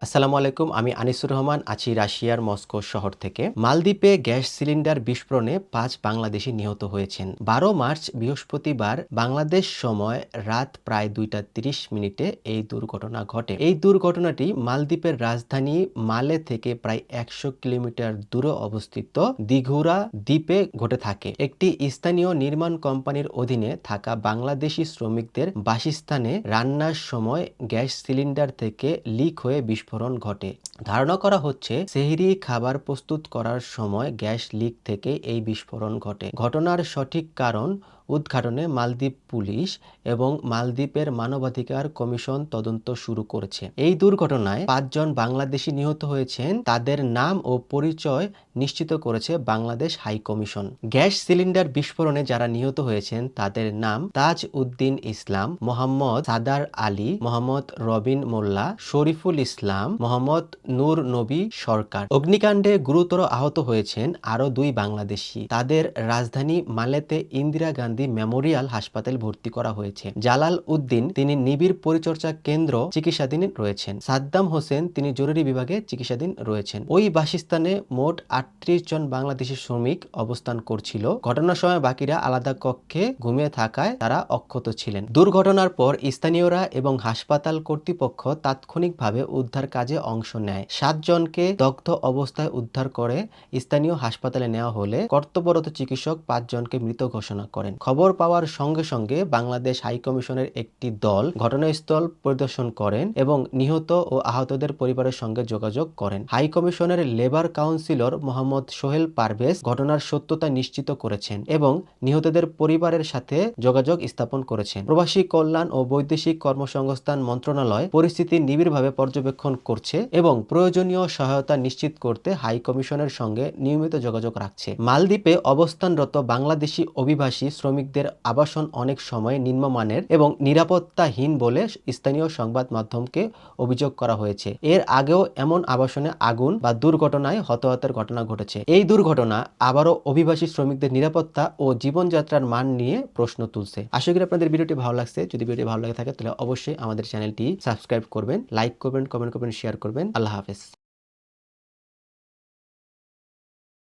আসসালামু আলাইকুম। আমি আনিসুর রহমান আছি রাশিয়ার মস্কো শহর থেকে। মালদ্বীপে গ্যাস সিলিন্ডার বিস্ফোরণে ৫ বাংলাদেশি নিহত হয়েছেন। ১২ মার্চ বৃহস্পতিবার বাংলাদেশ সময় রাত প্রায় ২টা ৩০ মিনিটে এই দুর্ঘটনা ঘটে। এই দুর্ঘটনাটি মালদ্বীপের রাজধানী মালে থেকে প্রায় ১০০ কিলোমিটার দূরে অবস্থিত দিঘুরা দ্বীপে ঘটে থাকে। একটি স্থানীয় নির্মাণ কোম্পানির অধীনে থাকা বাংলাদেশি শ্রমিকদের বাসস্থানে রান্নার সময় গ্যাস সিলিন্ডার থেকে লিক হয়ে বিস্ফোরণ ঘটে। ধারণা করা হচ্ছে সেহরি খাবার প্রস্তুত করার সময় গ্যাস লিক থেকে এই বিস্ফোরণ ঘটে। ঘটনার সঠিক কারণ উদ্ঘাটনে মালদ্বীপ পুলিশ এবং মালদ্বীপের মানবাধিকার কমিশন তদন্ত শুরু করেছে। এই দুর্ঘটনায় ৫ জন বাংলাদেশি নিহত হয়েছেন। তাদের নাম ও পরিচয় নিশ্চিত করেছে Bangladesh high commission. Gas cylinder বিস্ফোরণে যারা নিহত হয়েছেন তাদের নাম তাজ উদ্দিন ইসলাম, মোহাম্মদ সাদার আলী, মোহাম্মদ রবিন মোল্লা, শরীফুল ইসলাম, মোহাম্মদ নূর নবী সরকার। অগ্নিকাণ্ডে গুরুতর আহত হয়েছেন আরো ২ বাংলাদেশি। তাদের রাজধানী মালেতে ইন্দিরা গান্ধী মেমোরিয়াল হাসপাতালে ভর্তি করা হয়েছে। জালাল উদ্দিন তিনি নিবিড় পরিচর্যা কেন্দ্র চিকিৎসাধীন রয়েছেন। সাদ্দাম হোসেন তিনি জরুরি বিভাগে চিকিৎসাধীন রয়েছেন। ওই বাসস্থানে মোট ৩৮ জন বাংলাদেশি শ্রমিক অবস্থান করছিল। ঘটনার সময় বাকিরা আলাদা কক্ষে ঘুমিয়ে থাকায় তারা অক্ষত ছিলেন। দুর্ঘটনার পর স্থানীয়রা এবং হাসপাতাল কর্তৃপক্ষ তাৎক্ষণিকভাবে উদ্ধার কাজে অংশ নেয়। ৭ জনকে দগ্ধ অবস্থায় উদ্ধার করে স্থানীয় হাসপাতালে নেওয়া হলে কর্তব্যরত চিকিৎসক ৫ জনকে মৃত ঘোষণা করেন। খবর পাওয়ার সঙ্গে সঙ্গে বাংলাদেশ হাইকমিশনের একটি দল ঘটনাস্থল পরিদর্শন করেন এবং নিহত ও আহতদের পরিবারের সঙ্গে যোগাযোগ করেন। হাইকমিশনের লেবার কাউন্সিলর মোহাম্মদ সোহেল পারভেজ ঘটনার সত্যতা নিশ্চিত করেছেন এবং নিহতদের পরিবারের সাথে যোগাযোগ স্থাপন করেছেন। প্রবাসী কল্যাণ ও বৈদেশিক কর্মসংস্থান মন্ত্রণালয় পরিস্থিতি নিবিড়ভাবে পর্যবেক্ষণ করছে এবং প্রয়োজনীয় সহায়তা নিশ্চিত করতে হাই কমিশনের সঙ্গে নিয়মিত যোগাযোগ রাখছে। মালদ্বীপে অবস্থানরত বাংলাদেশি অভিবাসী শ্রমিকদের আবাসন অনেক সময় নিম্নমানের এবং নিরাপত্তাহীন বলে স্থানীয় সংবাদ মাধ্যমকে অভিযোগ করা হয়েছে। এর আগেও এমন আবাসনে আগুন বা দুর্ঘটনায় হতাহতের ঘটনা ঘটেছে। এই দুর্ঘটনা আবারও অভিবাসী শ্রমিকদের নিরাপত্তা ও জীবনযাত্রার মান নিয়ে প্রশ্ন তুলছে। আশা করি আপনাদের ভিডিওটি ভালো লাগছে। যদি ভিডিওটি ভালো লাগে থাকে তাহলে অবশ্যই আমাদের চ্যানেলটি সাবস্ক্রাইব করবেন, লাইক করবেন, কমেন্ট করবেন, শেয়ার করবেন। আল্লাহ হাফেজ।